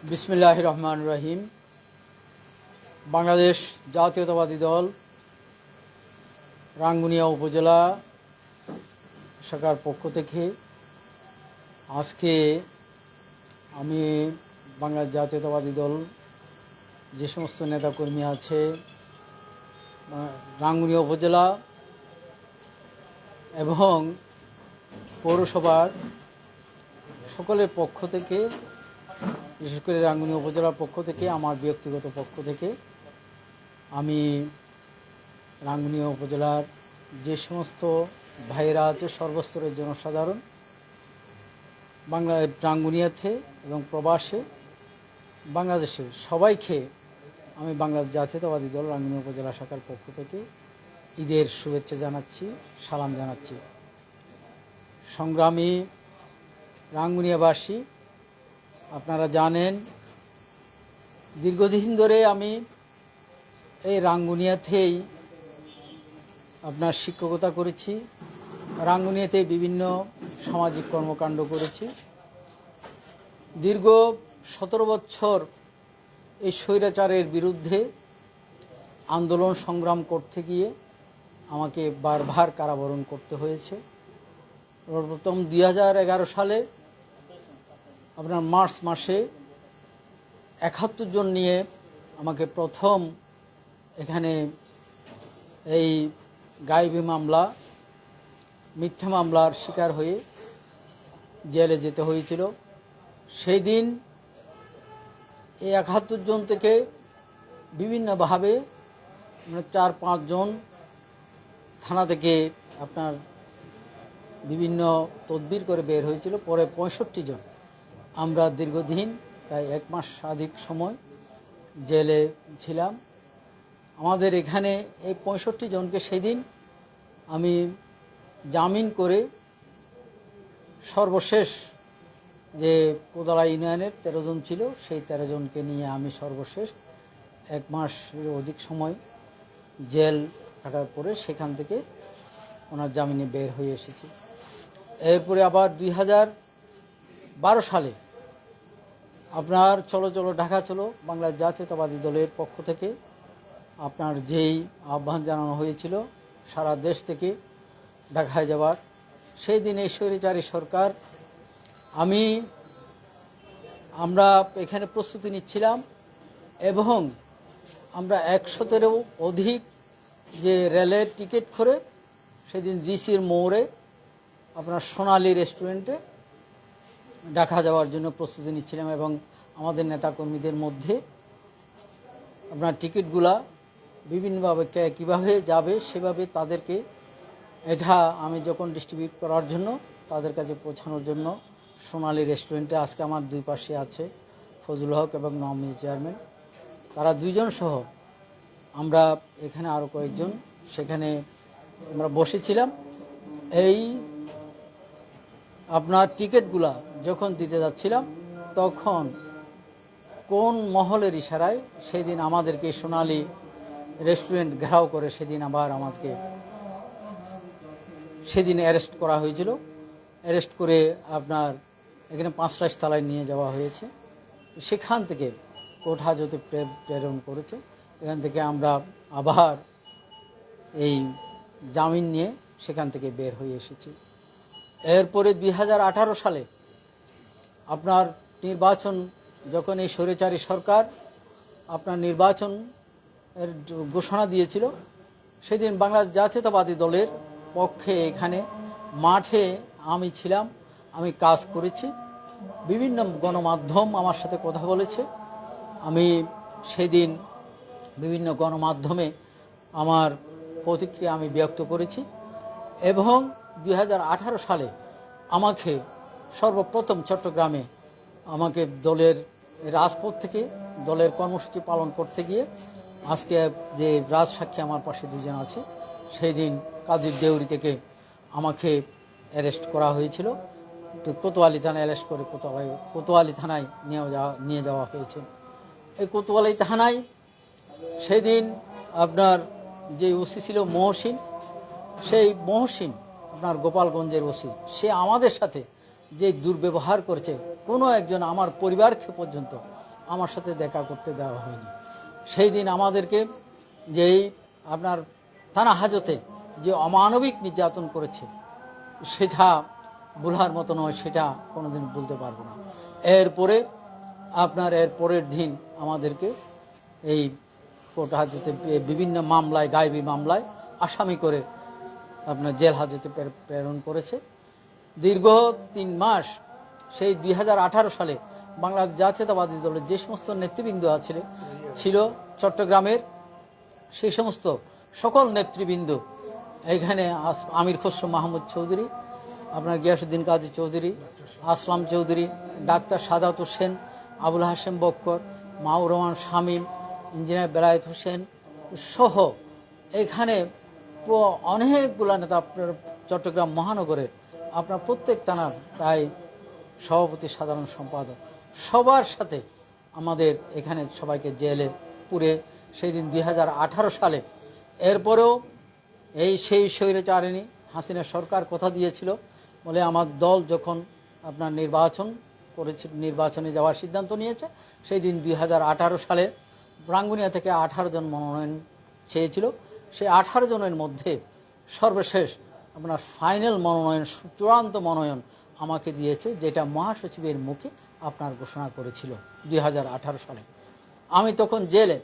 বিসমিল্লাহির রহমানির রহিম। বাংলাদেশ জাতীয়তাবাদী দল রাঙ্গুনিয়া উপজেলা শাখার পক্ষ থেকে আজকে আমি বাংলাদেশ জাতীয়তাবাদী দল যে সমস্ত নেতাকর্মী আছে রাঙ্গুনিয়া উপজেলা এবং পৌরসভার সকলের পক্ষ থেকে, বিশেষ করে রাঙ্গুনিয়া উপজেলার পক্ষ থেকে, আমার ব্যক্তিগত পক্ষ থেকে আমি রাঙ্গুনিয়া উপজেলার যে সমস্ত ভাইয়েরা আছে সর্বস্তরের জনসাধারণ রাঙ্গুনিয়াতে এবং প্রবাসে বাংলাদেশে সবাইকে আমি বাংলাদেশ জাতীয়তাবাদী দল রাঙ্গুনিয়া উপজেলা শাখার পক্ষ থেকে ঈদের শুভেচ্ছা জানাচ্ছি, সালাম জানাচ্ছি। সংগ্রামী রাঙ্গুনিয়াবাসী, আপনারা জানেন দীর্ঘদিন ধরে আমি এই রাঙ্গুনিয়াতেই আপনার শিক্ষকতা করেছি, রাঙ্গুনিয়াতে বিভিন্ন সামাজিক কর্মকাণ্ড করেছি। দীর্ঘ 17 বছর এই স্বৈরাচারের বিরুদ্ধে আন্দোলন সংগ্রাম করতে গিয়ে আমাকে বারবার কারাবরণ করতে হয়েছে। সর্বপ্রথম 2011 সালে আপনার মার্চ মাসে 71 জন নিয়ে আমাকে প্রথম এখানে এই গায়েবী মামলা, মিথ্যা মামলার শিকার হয়ে জেলে যেতে হয়েছিল। সেই দিন এই 71 জন থেকে বিভিন্নভাবে 4-5 জন থানা থেকে আপনার বিভিন্ন তদবির করে বের হয়েছিল। পরে 65 জন আমরা দীর্ঘদিন প্রায় 1 মাস অধিক সময় জেলে ছিলাম। আমাদের এখানে এই 65 জনকে সেদিন আমি জামিন করে সর্বশেষ যে কোদালা ইউনিয়নের 13 জন ছিল সেই 13 জনকে নিয়ে আমি সর্বশেষ 1 মাসের অধিক সময় জেল কাটার পরে সেখান থেকে ওনার জামিনে বের হয়ে এসেছি। এরপরে আবার 2012 সালে আপনার চলো চলো ঢাকা চলো বাংলাদেশ জাতীয়তাবাদী দলের পক্ষ থেকে আপনার যেই আহ্বান জানানো হয়েছিল সারা দেশ থেকে ঢাকায় যাওয়ার, সেই দিন এই স্বৈরাচারী সরকার আমরা এখানে প্রস্তুতি নিচ্ছিলাম এবং আমরা 100-এরও অধিক যে রেলের টিকিট করে সেদিন জিসির মোড়ে আপনার সোনালী রেস্টুরেন্টে ঢাকা যাওয়ার জন্য প্রস্তুতি নিচ্ছিলাম এবং আমাদের নেতাকর্মীদের মধ্যে আপনার টিকিটগুলা বিভিন্নভাবে কীভাবে যাবে সেভাবে তাদেরকে এটা আমি যখন ডিস্ট্রিবিউট করার জন্য তাদের কাছে পৌঁছানোর জন্য সোনালী রেস্টুরেন্টে আজকে আমার দুই পাশে আছে ফজলুল হক এবং নওমিজ চেয়ারম্যান, তারা 2 জন সহ আমরা এখানে আরও কয়েকজন সেখানে আমরা বসেছিলাম। এই আপনার টিকিটগুলা যখন দিতে যাচ্ছিলাম তখন কোন মহলের ইশারায় সেদিন আমাদেরকে সোনালী রেস্টুরেন্ট ঘেরাও করে সেদিন আবার আমাকে সেদিন অ্যারেস্ট করা হয়েছিল। অ্যারেস্ট করে আপনার এখানে 5 তলায় নিয়ে যাওয়া হয়েছে। সেখান থেকে কোর্ট হাজতে প্রেরণ করেছে। এখান থেকে আমরা আবার এই জামিন নিয়ে সেখান থেকে বের হয়ে এসেছি। এরপরে 2018 সালে আপনার নির্বাচন, যখন এই স্বৈরাচারী সরকার আপনার নির্বাচন এর ঘোষণা দিয়েছিল, সেদিন বাংলাদেশ জাতীয়তাবাদী দলের পক্ষে এখানে মাঠে আমি ছিলাম, আমি কাজ করেছি। বিভিন্ন গণমাধ্যম আমার সাথে কথা বলেছে, আমি সেদিন বিভিন্ন গণমাধ্যমে আমার প্রতিক্রিয়া আমি ব্যক্ত করেছি এবং 2018 সালে আমাকে সর্বপ্রথম চট্টগ্রামে আমাকে দলের রাজপথ থেকে দলের কর্মসূচি পালন করতে গিয়ে আজকে যে রাজসাক্ষী আমার পাশে 2 জন আছে, সেই দিন কাজীর দেউরি থেকে আমাকে অ্যারেস্ট করা হয়েছিল। তো কোতোয়ালি থানায় অ্যারেস্ট করে কোতোয়ালি থানায় নিয়ে যাওয়া হয়েছে। এই কোতোয়ালি থানায় সেদিন আপনার যে ওসি ছিল মহসিন, সেই মহসিন আপনার গোপালগঞ্জের ওসি, সে আমাদের সাথে যে দুর্ব্যবহার করেছে, কোনো একজন আমার পরিবারকে পর্যন্ত আমার সাথে দেখা করতে দেওয়া হয়নি। সেই দিন আমাদেরকে যেই আপনার থানা হাজতে যে অমানবিক নির্যাতন করেছে, সেটা ভুলার মতো নয়, সেটা কোনোদিন বলতে পারবো না। এরপরে এর পরের দিন আমাদেরকে এই কোর্ট হাজতে বিভিন্ন মামলায়, গায়েবী মামলায় আসামি করে আপনার জেল হাজতে প্রেরণ করেছে। দীর্ঘ 3 মাস, সেই 2018 সালে বাংলাদেশ জাতীয়তাবাদী দলের যে সমস্ত নেতৃবৃন্দ ছিল চট্টগ্রামের, সেই সমস্ত সকল নেতৃবৃন্দ, এখানে আমির খসরু মাহমুদ চৌধুরী, আপনার গিয়াসউদ্দিন কাজী চৌধুরী, আসলাম চৌধুরী, ডাক্তার সাদাত হোসেন, আবুল হাশেম বক্কর, মাহবুর রহমান শামীম, ইঞ্জিনিয়ার বেলায়েত হোসেন সহ এখানে অনেকগুলা নেতা, আপনার চট্টগ্রাম মহানগরের আপনার প্রত্যেক থানার প্রায় সভাপতি, সাধারণ সম্পাদক, সবার সাথে আমাদের এখানে সবাইকে জেলে পুরে সেই দিন 2018 সালে। এরপরেও সেই স্বৈরাচারিণী হাসিনা সরকার কথা দিয়েছিল, বলে আমার দল যখন আপনার নির্বাচনে যাওয়ার সিদ্ধান্ত নিয়েছে, সেই দিন 2018 সালে রাঙ্গুনিয়া থেকে 18 জন মনোনয়ন চেয়েছিল। সেই 18 জনের মধ্যে সর্বশেষ আপনার ফাইনাল মনোনয়ন, চূড়ান্ত মনোনয়ন আমাকে দিয়েছে, যেটা মহাসচিবের মুখে আপনার ঘোষণা করেছিল 2018 সালে। আমি তখন জেলে,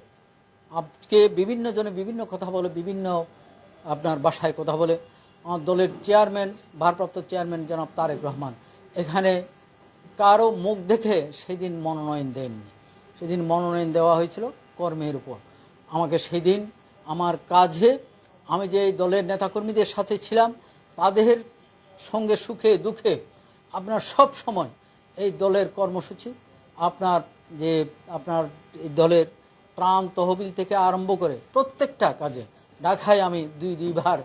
আজকে বিভিন্ন জনে বিভিন্ন কথা বলে, বিভিন্ন আপনার বাসায় কথা বলে। আমার দলের চেয়ারম্যান, ভারপ্রাপ্ত চেয়ারম্যান জনাব তারেক রহমান এখানে কারো মুখ দেখে সেদিন মনোনয়ন দেননি। সেদিন মনোনয়ন দেওয়া হয়েছিল কর্মের উপর। আমাকে সেদিন আমার কাজে, আমি যে দলের নেতাকর্মীদের সাথে ছিলাম, তাদের সঙ্গে সুখে দুঃখে আপনার সব সময় এই দলের কর্মসূচি, আপনার এই দলের ত্রাণ তহবিল থেকে আরম্ভ করে প্রত্যেকটা কাজে ঢাকায় আমি দুইবার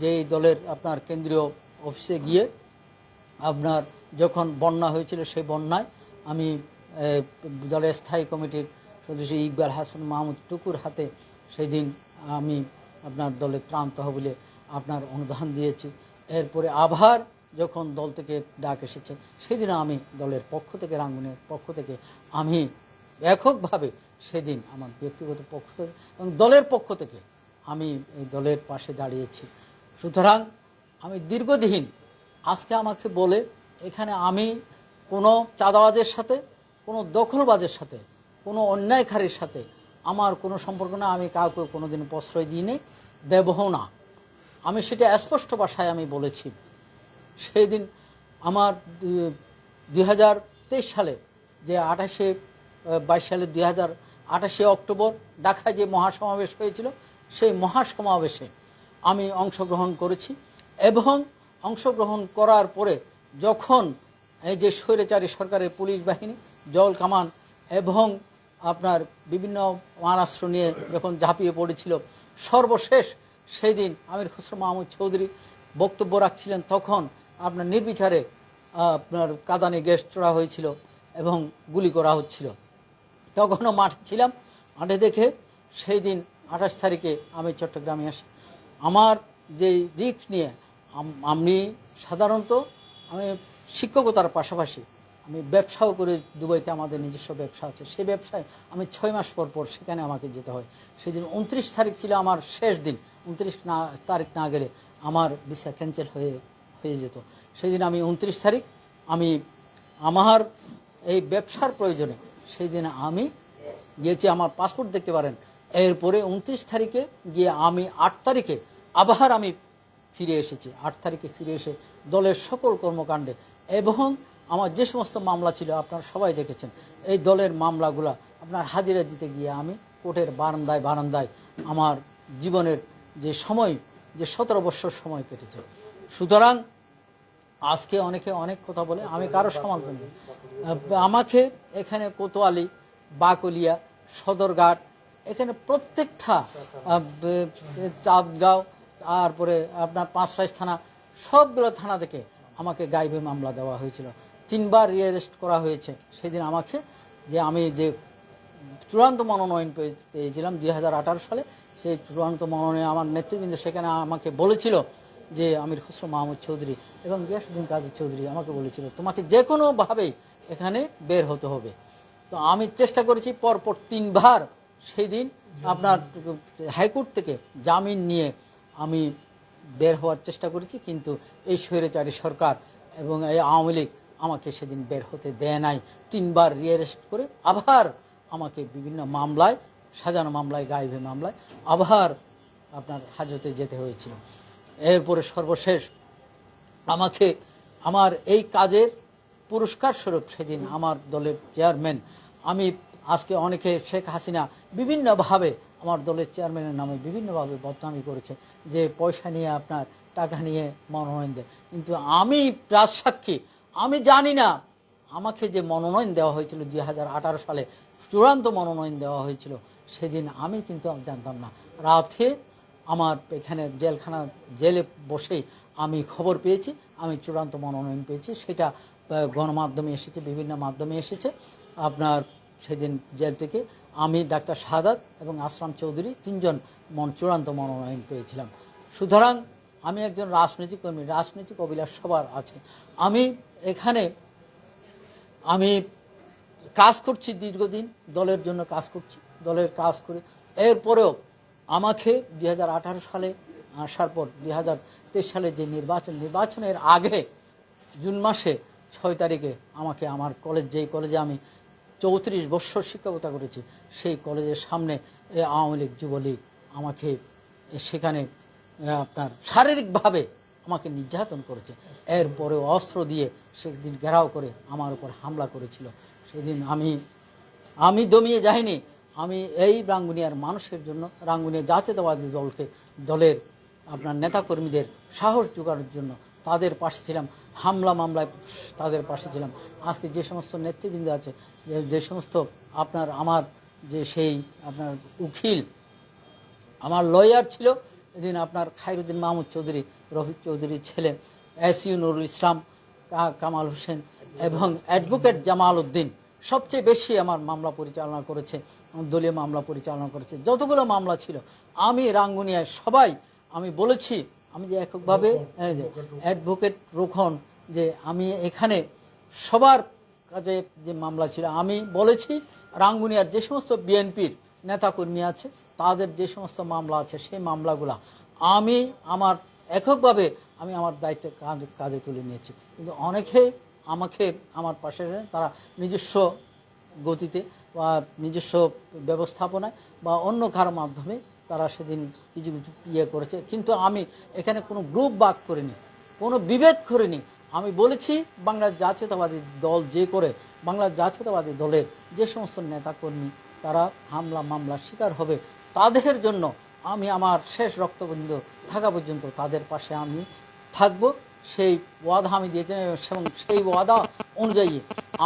যে এই দলের আপনার কেন্দ্রীয় অফিসে গিয়ে, আপনার যখন বন্যা হয়েছিল সেই বন্যায় আমি দলের স্থায়ী কমিটির সদস্য ইকবাল হাসান মাহমুদ টুকুর হাতে সেই দিন আমি আপনার দলের ত্রাণ তহবিলে আপনার অনুদান দিয়েছি। এরপরে আবার যখন দল থেকে ডাক এসেছে, সেদিন আমি দলের পক্ষ থেকে, রাঙ্গুনিয়ার পক্ষ থেকে আমি এককভাবে সেদিন আমার ব্যক্তিগত পক্ষ থেকে এবং দলের পক্ষ থেকে আমি এই দলের পাশে দাঁড়িয়েছি। সুতরাং আমি দীর্ঘদিন, আজকে আমাকে বলে এখানে আমি কোনো চাঁদাবাজের সাথে, কোনো দখলবাজের সাথে, কোনো অন্যায়কারীর সাথে আমার কোনো সম্পর্ক না। আমি কাউকে কোনো দিন প্রশ্রয় দিই নেই, দেবও না। আমি সেটা স্পষ্ট ভাষায় আমি বলেছি। সেই দিন আমার 2023 সালে যে 22 সালে 2028 অক্টোবর ঢাকায় যে মহাসমাবেশ হয়েছিল, সেই মহাসমাবেশে আমি অংশগ্রহণ করেছি। এবং অংশগ্রহণ করার পরে যখন এই যে স্বৈরাচারী সরকারের পুলিশ বাহিনী, জল কামান এবং আপনার বিভিন্ন মারাস্ত্র নিয়ে যখন ঝাঁপিয়ে পড়েছিল, সর্বশেষ সেই দিন আমির খসরু মাহমুদ চৌধুরী বক্তব্য রাখছিলেন, তখন আপনার নির্বিচারে আপনার কাঁদানে গ্যাস ছোড়া হয়েছিল এবং গুলি করা হচ্ছিল। তখনও মাঠে ছিলাম। মাঠে দেখে সেই দিন 28 তারিখে আমি চট্টগ্রামে আসি। আমার যে রিস্ক নিয়ে আমি সাধারণত আমি শিক্ষকতার পাশাপাশি আমি ব্যবসাও করে, দুবাইতে আমাদের নিজস্ব ব্যবসা আছে, সেই ব্যবসায় আমি 6 মাস পর পর সেখানে আমাকে যেতে হয়। সেদিন 29 তারিখ ছিল আমার শেষ দিন। 29 তারিখ না গেলে আমার ভিসা ক্যান্সেল হয়ে যেত। সেদিন আমি 29 তারিখ আমি আমার এই ব্যবসার প্রয়োজনে সেই দিন আমি গিয়েছি। আমার পাসপোর্ট দেখতে পারেন। এরপরে 29 তারিখে গিয়ে আমি 8 তারিখে আবার আমি ফিরে এসেছি। 8 তারিখে ফিরে এসে দলের সকল কর্মকাণ্ডে এবং আমার যে সমস্ত মামলা ছিল আপনারা সবাই দেখেছেন, এই দলের মামলাগুলা আপনার হাজিরা দিতে গিয়ে আমি কোর্টের বারান্দায় আমার জীবনের যে সময়, যে 17 বছর সময় কেটেছে। সুতরাং আজকে অনেকে অনেক কথা বলে, আমি কারো সমালোচনা করি। আমাকে এখানে কোতোয়ালি, বাকলিয়া, সদরঘাট, এখানে প্রত্যেকটা চাঁদগাঁও, তারপরে আপনার পাঁচরাইশ থানা, সবগুলো থানা থেকে আমাকে গায়েবী মামলা দেওয়া হয়েছিল। 3 বার রিঅ্যারেস্ট করা হয়েছে। সেদিন আমাকে আমি যে চূড়ান্ত মনোনয়ন পেয়েছিলাম 2018 সালে, সেই চূড়ান্ত মনোনয়ন আমার নেতৃবৃন্দ সেখানে আমাকে বলেছিল যে আমির খসরু মাহমুদ চৌধুরী এবং গিয়াসউদ্দিন কাজী চৌধুরী আমাকে বলেছিল তোমাকে যে কোনোভাবেই এখানে বের হতে হবে। তো আমি চেষ্টা করেছি পরপর 3বার সেই দিন আপনার হাইকোর্ট থেকে জামিন নিয়ে আমি বের হওয়ার চেষ্টা করেছি, কিন্তু এই স্বৈরাচারী সরকার এবং এই আওয়ামী লীগ আমাকে সেদিন বের হতে দেয় নাই। 3বার রিঅ্যারেস্ট করে আবার আমাকে বিভিন্ন মামলায়, সাজানো মামলায়, গায়েবী মামলায় আবার আপনার হাজতে যেতে হয়েছিল। এরপরে সর্বশেষ আমাকে আমার এই কাজের পুরস্কার স্বরূপ সেদিন আমার দলের চেয়ারম্যান, আমি আজকে অনেকে শেখ হাসিনা বিভিন্নভাবে আমার দলের চেয়ারম্যানের নামে বিভিন্নভাবে বদনামি করেছে যে পয়সা নিয়ে আপনার টাকা নিয়ে মনোনয়ন দেয়, কিন্তু আমি রাজসাক্ষী, আমি জানি না আমাকে যে মনোনয়ন দেওয়া হয়েছিল 2018 সালে চূড়ান্ত মনোনয়ন দেওয়া হয়েছিল, সেদিন আমি কিন্তু জানতাম না। রাতে আমার এখানে জেলে বসেই আমি খবর পেয়েছি আমি চূড়ান্ত মনোনয়ন পেয়েছি। সেটা গণমাধ্যমে এসেছে, বিভিন্ন মাধ্যমে এসেছে। আপনার সেদিন জেল থেকে আমি, ডাক্তার শাহাদাত এবং আসলাম চৌধুরী 3জন চূড়ান্ত মনোনয়ন পেয়েছিলাম। সুতরাং আমি একজন রাজনৈতিক কর্মী, রাজনৈতিক অভিলাষ সবার আছে। আমি এখানে কাজ করছি, দীর্ঘদিন দলের জন্য কাজ করছি, দলের কাজ করে এরপরেও আমাকে 2018 সালে আসার পর 2023 সালে যে নির্বাচনের আগে জুন মাসে 6 তারিখে আমাকে আমার যেই কলেজে আমি 34 বছর শিক্ষকতা করেছি, সেই কলেজের সামনে আওয়ামী লীগ, যুবলীগ আমাকে সেখানে আপনার শারীরিকভাবে আমাকে নির্যাতন করেছে। এরপরেও অস্ত্র দিয়ে সেদিন ঘেরাও করে আমার উপর হামলা করেছিল। সেদিন আমি দমিয়ে যাইনি। আমি এই রাঙ্গুনিয়ার মানুষের জন্য, রাঙ্গুনিয়া জাতীয়তাবাদী দলের আপনার নেতাকর্মীদের সাহস জোগানোর জন্য তাদের পাশে ছিলাম। মামলায় তাদের পাশে ছিলাম। আজকে যে সমস্ত নেতৃবৃন্দ আছে, যে সমস্ত আমার যে সেই আপনার উকিল, আমার লয়ার ছিল এদিন আপনার খায়রুদ্দিন মাহমুদ চৌধুরী, রফিক চৌধুরীর ছেলে, এসইউ নুরুল ইসলাম, কামাল হোসেন এবং অ্যাডভোকেট জামাল উদ্দিন সবচেয়ে বেশি আমার মামলা পরিচালনা করেছে, দলীয় মামলা পরিচালনা করেছে। যতগুলো মামলা ছিল আমি রাঙ্গুনিয়ায় সবাই আমি বলেছি, আমি যে এককভাবে অ্যাডভোকেট রোখন, যে আমি এখানে সবার কাজে যে মামলা ছিল আমি বলেছি, রাঙ্গুনিয়ার যে সমস্ত বিএনপির নেতাকর্মী আছে তাদের যে সমস্ত মামলা আছে সেই মামলাগুলা আমি আমার এককভাবে আমি আমার দায়িত্বে কাজে তুলে নিয়েছি। কিন্তু অনেকেই আমাকে আমার পাশে তারা নিজস্ব গতিতে বা নিজস্ব ব্যবস্থাপনায় বা অন্য কারো মাধ্যমে তারা সেদিন কিছু করেছে, কিন্তু আমি এখানে কোনো গ্রুপ ভাগ করিনি, কোনো বিভেদ করিনি। আমি বলেছি বাংলার জাতীয়তাবাদী দল যে করে, বাংলার জাতীয়তাবাদী দলের যে সমস্ত নেতাকর্মী তারা মামলার শিকার হবে তাদের জন্য আমি আমার শেষ রক্তবিন্দু থাকা পর্যন্ত তাদের পাশে আমি থাকব। সেই ওয়াদা আমি দিয়েছিলাম এবং সেই ওয়াদা অনুযায়ী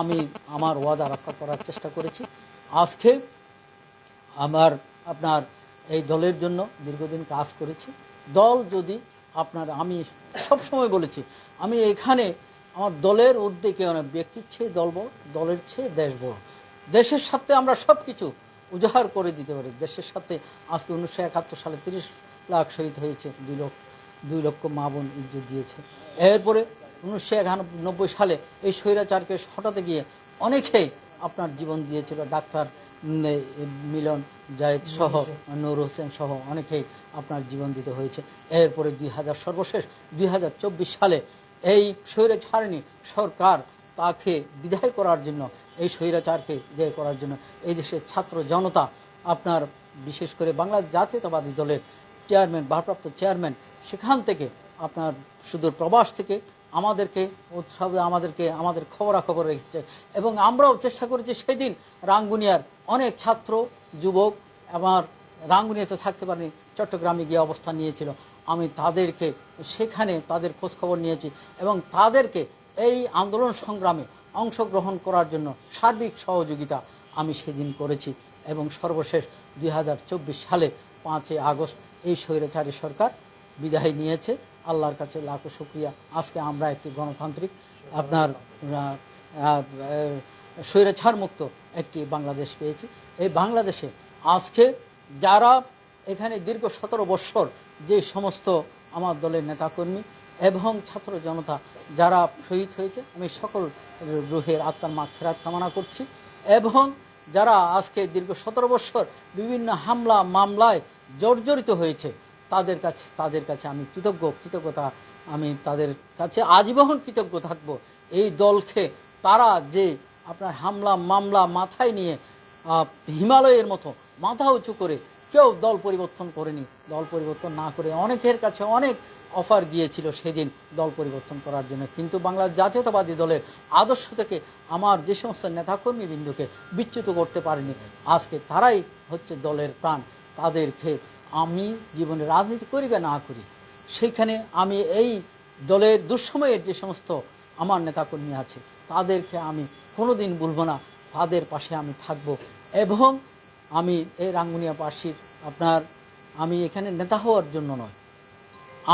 আমি আমার ওয়াদা রক্ষা করার চেষ্টা করেছি। আজকে আপনার এই দলের জন্য দীর্ঘদিন কাজ করেছি। দল যদি আমি সবসময় বলেছি, আমি এখানে আমার দলের উদ্যোগে অনেক ব্যক্তির চেয়ে দল বড়, দলের চেয়ে দেশ বড়। দেশের সাথে আমরা সব কিছু উজাড় করে দিতে পারি। দেশের সাথে আজকে 1971 সালে 30 লাখ শহীদ হয়েছে, 2 লক্ষ মা বোন ইজ্জত দিয়েছে। এরপরে 1991 সালে এই স্বৈরাচারকে হটাতে গিয়ে অনেকেই আপনার জীবন দিয়েছিল, ডাক্তার মিলন জায়েদ সহ, নূর হোসেন সহ অনেকেই আপনার জীবন দিতে হয়েছে। এরপরে সর্বশেষ 2024 সালে এই স্বৈরাচারিণী সরকার তাকে বিদায় করার জন্য, এই স্বৈরাচারকে বিদায় করার জন্য এই দেশের ছাত্র জনতা আপনার বিশেষ করে বাংলা জাতীয়তাবাদী দলের চেয়ারম্যান, ভারপ্রাপ্ত চেয়ারম্যান সেখান থেকে আপনার সুদূর প্রবাস থেকে আমাদের খবরাখবর রেখেছে এবং আমরাও চেষ্টা করেছি। সেদিন রাঙ্গুনিয়ার অনেক ছাত্র যুবক আমার রাঙ্গুনিয়াতে থাকতে পারেনি, চট্টগ্রামে গিয়ে অবস্থান নিয়েছিল। আমি তাদেরকে সেখানে তাদের খোঁজখবর নিয়েছি এবং তাদেরকে এই আন্দোলন সংগ্রামে অংশগ্রহণ করার জন্য সার্বিক সহযোগিতা আমি সেদিন করেছি। এবং সর্বশেষ 2024 সালে 5 আগস্ট এই স্বৈরাচারী সরকার বিদায় নিয়েছে। আল্লাহর কাছে লাখো শুকরিয়া। আজকে আমরা একটি গণতান্ত্রিক আপনার স্বৈরাচার মুক্ত একটি বাংলাদেশ পেয়েছি। এই বাংলাদেশে আজকে যারা এখানে দীর্ঘ 17 বৎসর যে সমস্ত আমার দলের নেতাকর্মী এবং ছাত্র জনতা যারা শহীদ হয়েছে, আমি সকল রুহের আত্মার মাগফিরাত কামনা করছি। এবং যারা আজকে দীর্ঘ 17 বছর বিভিন্ন হামলা মামলায় জর্জরিত হয়েছে, তাদের কাছে আমি কৃতজ্ঞতা আমি তাদের কাছে আজীবন কৃতজ্ঞ থাকব। এই দলকে তারা যে আপনার হামলা মামলা মাথায় নিয়ে হিমালয়ের মতো মাথা উঁচু করে কেউ দল পরিবর্তন করেনি। দল পরিবর্তন না করে অনেকের কাছে অনেক অফার গিয়েছিল সেদিন দল পরিবর্তন করার জন্য, কিন্তু বাংলার জাতীয়তাবাদী দলের আদর্শ থেকে আমার যে সমস্ত নেতাকর্মীবৃন্দকে বিচ্যুত করতে পারেনি, আজকে তারাই হচ্ছে দলের প্রাণ। তাদেরকে আমি জীবনে রাজনীতি করি বা না করি, সেইখানে আমি এই দলের দুঃসময়ের যে সমস্ত আমার নেতাকর্মী আছে তাদেরকে আমি কোনো দিন ভুলব না, তাদের পাশে আমি থাকব। এবং আমি এই রাঙ্গুনিয়াবাসীর আমি এখানে নেতা হওয়ার জন্য নয়,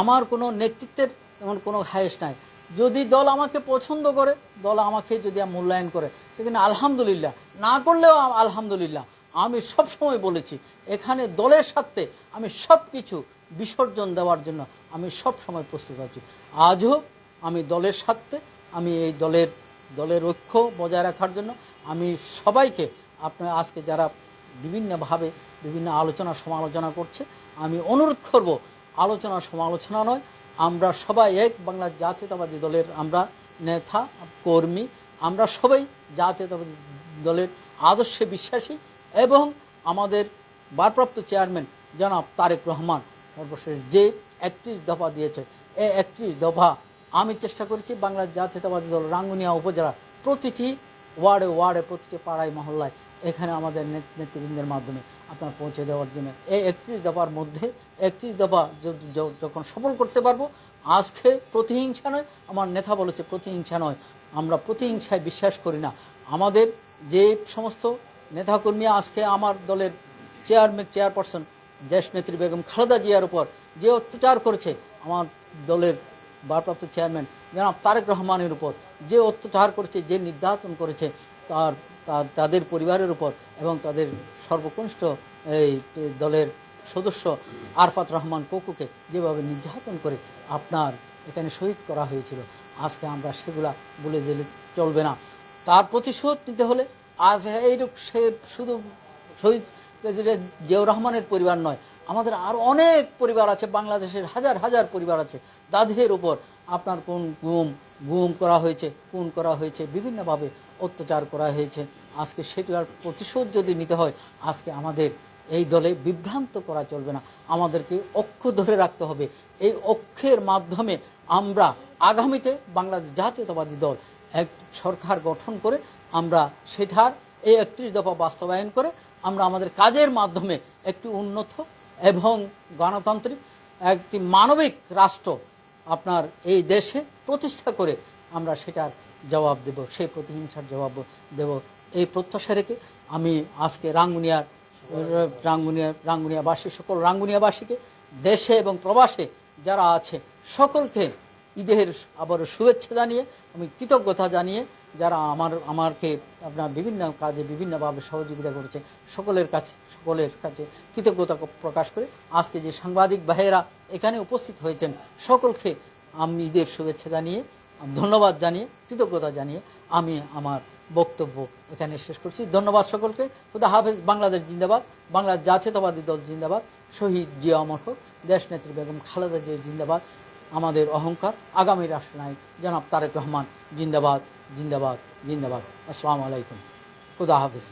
আমার কোনো নেতৃত্বের এমন কোনো হায়েস নাই। যদি দল আমাকে পছন্দ করে, দল আমাকে যদি মূল্যায়ন করে, সেখানে আলহামদুলিল্লাহ, না করলেও আলহামদুলিল্লাহ। আমি সব সময় বলেছি এখানে দলের স্বার্থে আমি সব কিছু বিসর্জন দেওয়ার জন্য আমি সব সময় প্রস্তুত আছি। আজও আমি দলের স্বার্থে, আমি এই দলের ঐক্য বজায় রাখার জন্য আমি সবাইকে, আপনারা আজকে যারা বিভিন্নভাবে বিভিন্ন আলোচনা সমালোচনা করছে, আমি অনুরোধ করব, আলোচনা সমালোচনা নয়, আমরা সবাই এক বাংলার জাতীয়তাবাদী দলের আমরা নেতা কর্মী, আমরা সবাই জাতীয়তাবাদী দলের আদর্শে বিশ্বাসী। এবং আমাদের ভারপ্রাপ্ত চেয়ারম্যান জনাব তারেক রহমান সর্বশেষ যে 31 দফা দিয়েছে, এই 31 দফা আমি চেষ্টা করেছি বাংলার জাতীয়তাবাদী দল রাঙ্গুনিয়া উপজেলা প্রতিটি ওয়ার্ডে প্রতিটি পাড়ায় মহল্লায় এখানে আমাদের নেতৃবৃন্দের মাধ্যমে আপনার পৌঁছে দেওয়ার জন্য। এই 31 দফার মধ্যে 31 দফা যখন সফল করতে পারবো, আজকে প্রতিহিংসা নয়, আমার নেতা বলেছে প্রতিহিংসা নয়, আমরা প্রতিহিংসায় বিশ্বাস করি না। আমাদের যে সমস্ত নেতাকর্মী আজকে আমার দলের চেয়ারপারসন দেশনেত্রী বেগম খালেদা জিয়ার উপর যে অত্যাচার করেছে, আমার দলের ভারপ্রাপ্ত চেয়ারম্যান জনাব তারেক রহমানের উপর যে অত্যাচার করেছে, যে নির্যাতন করেছে তাদের পরিবারের উপর, এবং তাদের সর্বকনিষ্ঠ এই দলের সদস্য আরফাত রহমান কোকুকে যেভাবে নির্যাতন করে আপনার এখানে শহীদ করা হয়েছিল, আজকে আমরা সেগুলা বলে গেলে চলবে না। তার প্রতিশোধ নিতে হলে এইরূপ সে শুধু শহীদ প্রেসিডেন্ট জিয়াউর রহমানের পরিবার নয়, আমাদের আরও অনেক পরিবার আছে, বাংলাদেশের হাজার হাজার পরিবার আছে, তাদের উপর আপনার গুম করা হয়েছে, খুন করা হয়েছে, বিভিন্নভাবে অত্যাচার করা হয়েছে। আজকে সেটার প্রতিশোধ যদি নিতে হয়, আজকে আমাদের এই দলে বিভ্রান্ত করা চলবে না, আমাদেরকে ঐক্য ধরে রাখতে হবে। এই ঐক্যের মাধ্যমে আমরা আগামীতে বাংলাদেশ জাতীয়তাবাদী দল এক সরকার গঠন করে আমরা সেটার এই 31 দফা বাস্তবায়ন করে আমরা আমাদের কাজের মাধ্যমে একটি উন্নত এবং গণতান্ত্রিক একটি মানবিক রাষ্ট্র আপনার এই দেশে প্রতিষ্ঠা করে আমরা সেটার জবাব দেব, সেই প্রতিহিংসার জবাব দেব। এই প্রত্যাশা রেখে আমি আজকে রাঙ্গুনিয়াবাসী সকল রাঙ্গুনিয়াবাসীকে দেশে এবং প্রবাসে যারা আছে সকলকে ঈদের আবারও শুভেচ্ছা জানিয়ে, আমি কৃতজ্ঞতা জানিয়ে, যারা আমাকে আপনার বিভিন্ন কাজে বিভিন্নভাবে সহযোগিতা করেছে সকলের কাছে কৃতজ্ঞতা প্রকাশ করে আজকে যে সাংবাদিক ভাইয়েরা এখানে উপস্থিত হয়েছেন সকলকে আমি ঈদের শুভেচ্ছা জানিয়ে, ধন্যবাদ জানিয়ে, কৃতজ্ঞতা জানিয়ে আমি আমার বক্তব্য এখানে শেষ করছি। ধন্যবাদ সকলকে। খুদা হাফেজ। বাংলাদেশ জিন্দাবাদ, বাংলার জাতীয়তাবাদী দল জিন্দাবাদ, শহীদ জিয়া অমর হোক, দেশনেত্রী বেগম খালেদা জিয়া জিন্দাবাদ, আমাদের অহংকার আগামী রাষ্ট্রনায়ক জনাব তারেক রহমান জিন্দাবাদ, জিন্দাবাদ, জিন্দাবাদ। আসসালামু আলাইকুম। খুদা হাফেজ।